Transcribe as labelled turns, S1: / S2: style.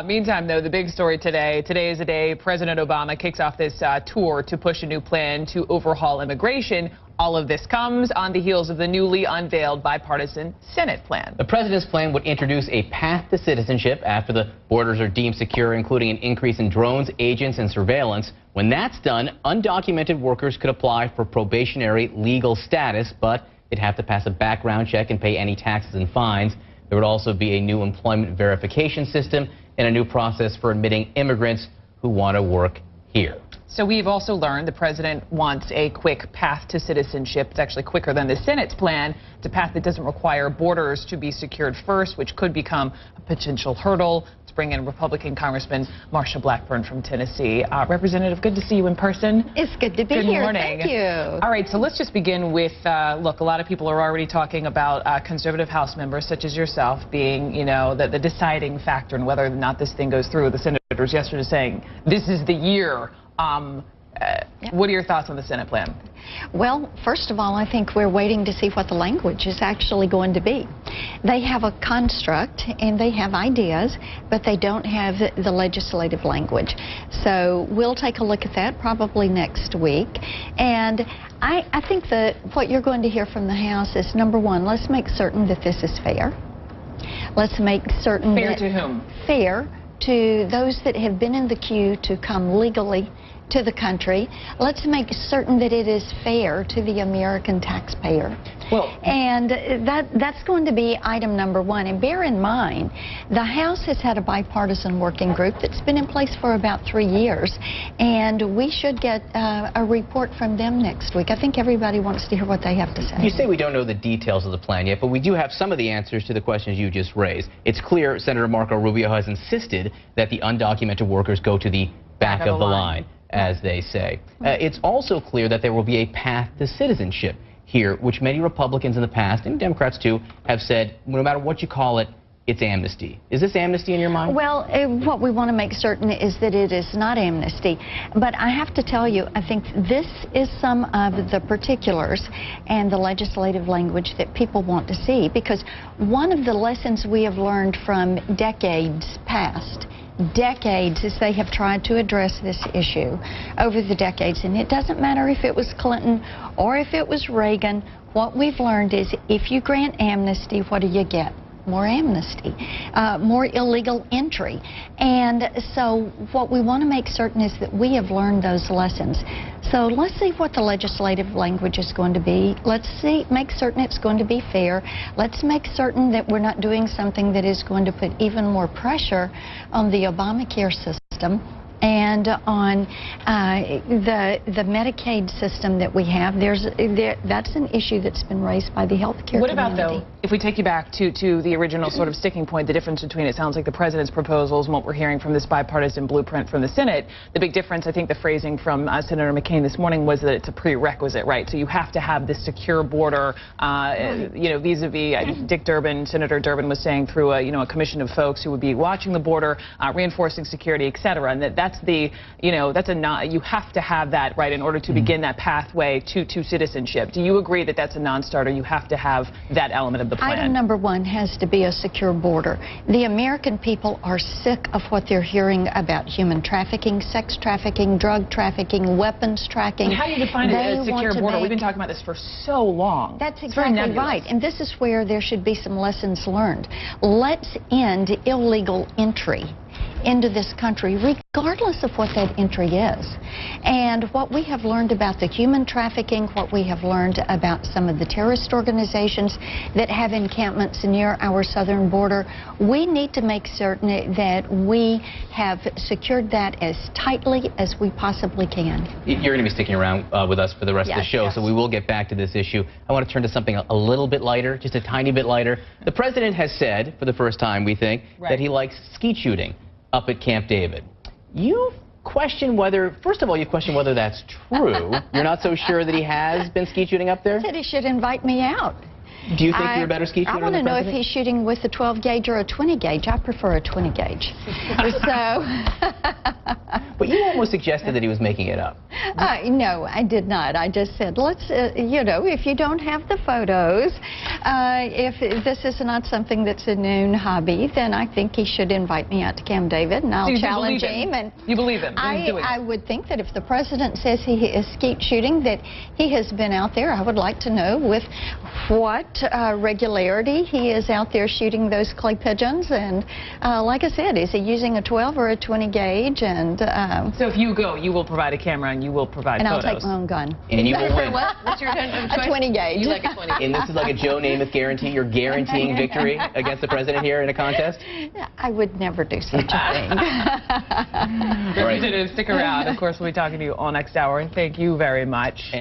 S1: Meantime, though, the big story today is the day President Obama kicks off this tour to push a new plan to overhaul immigration. All of this comes on the heels of the newly unveiled bipartisan Senate plan.
S2: The president's plan would introduce a path to citizenship after the borders are deemed secure, including an increase in drones, agents, and surveillance. When that's done, undocumented workers could apply for probationary legal status, but they'd have to pass a background check and pay any taxes and fines. There would also be a new employment verification system and a new process for admitting immigrants who want to work here.
S1: So we've also learned the president wants a quick path to citizenship. It's actually quicker than the Senate's plan. It's a path that doesn't require borders to be secured first, which could become a potential hurdle. Let's bring in Republican Congressman Marsha Blackburn from Tennessee. Representative, good to see you in person.
S3: It's good to be
S1: here.
S3: Good
S1: morning.
S3: Thank you.
S1: All right, so let's just begin with, look, a lot of people are already talking about conservative House members, such as yourself, being, you know, the deciding factor in whether or not this thing goes through. The senators yesterday saying this is the year. What are your thoughts on the Senate plan?
S3: Well, first of all, I think we're waiting to see what the language is actually going to be. They have a construct and they have ideas, but they don't have the legislative language. So we'll take a look at that probably next week. And I think that what you're going to hear from the House is, number one, let's make certain that this is fair. Let's make certain
S1: fair
S3: that...
S1: to whom?
S3: Fair to those that have been in the queue to come legally to the country. Let's make certain that it is fair to the American taxpayer.
S1: Well,
S3: and that's going to be item number one. And bear in mind, the House has had a bipartisan working group that's been in place for about 3 years, and we should get a report from them next week. I think everybody wants to hear what they have to say.
S2: You say we don't know the details of the plan yet, but we do have some of the answers to the questions you just raised. It's clear Senator Marco Rubio has insisted that the undocumented workers go to the back of the line, as they say. It's also clear that there will be a path to citizenship here, which many Republicans in the past, and Democrats too, have said, no matter what you call it, it's amnesty. Is this amnesty in your mind?
S3: Well, what we want to make certain is that it is not amnesty. But I have to tell you, I think this is some of the particulars and the legislative language that people want to see. Because one of the lessons we have learned from decades past, as they have tried to address this issue over the decades, and it doesn't matter if it was Clinton or if it was Reagan, what we've learned is if you grant amnesty, what do you get? More amnesty, more illegal entry. And so what we want to make certain is that we have learned those lessons. So let's see what the legislative language is going to be. Let's make certain it's going to be fair. Let's make certain that we're not doing something that is going to put even more pressure on the Obamacare system and on the Medicaid system that we have. That's an issue that's been raised by the health care community.
S1: What about, though, if we take you back to the original sort of sticking point, the difference between, it sounds like, the president's proposals and what we're hearing from this bipartisan blueprint from the Senate, the big difference, I think the phrasing from Senator McCain this morning was that it's a prerequisite, right? So you have to have this secure border, you know, vis-a-vis Dick Durbin, Senator Durbin was saying, through a commission of folks who would be watching the border, reinforcing security, et cetera, and that's the, you know, you have to have that, right, in order to begin that pathway to citizenship. Do you agree that that's a non-starter? You have to have that element of the plan.
S3: Item number one has to be a secure border. The American people are sick of what they're hearing about human trafficking, sex trafficking, drug trafficking, weapons tracking.
S1: How do you define a secure border? We've been talking about this for so long.
S3: That's exactly right. And this is where there should be some lessons learned. Let's end illegal entry into this country, regardless of what that entry is. And what we have learned about the human trafficking, what we have learned about some of the terrorist organizations that have encampments near our southern border, we need to make certain that we have secured that as tightly as we possibly can.
S2: You're going to be sticking around with us for the rest of the show, so we will get back to this issue. I want to turn to something a little bit lighter, just a tiny bit lighter. The president has said, for the first time, we think, that he likes skeet shooting up at Camp David. You question whether, first of all, you question whether that's true. You're not so sure that he has been skeet shooting up there?
S3: I said he should invite me out.
S2: Do you think you're a better skeet shooter than the president?
S3: I want to know if he's shooting with a 12 gauge or a 20 gauge. I prefer a 20 gauge. So
S2: But you almost suggested that he was making it up.
S3: No, I did not. I just said, let's, you know, if you don't have the photos, if this is not something that's a known hobby, then I think he should invite me out to Camp David, and I'll challenge him. And
S1: you believe him?
S3: I would think that if the president says he is skeet shooting, that he has been out there. I would like to know with what regularity he is out there shooting those clay pigeons. And like I said, is he using a 12 or a 20 gauge? And
S1: so if you go, you will provide a camera and you will provide
S3: and
S1: photos.
S3: I'll take my own gun.
S2: And you will win.
S1: What's your
S3: a 20 gauge.
S1: You like a 20 gauge.
S2: And this is like a Joe Namath guarantee. You're guaranteeing victory against the president here in a contest?
S3: I would never do such a thing.
S1: Representative, stick around. Of course, we'll be talking to you all next hour. Thank you very much.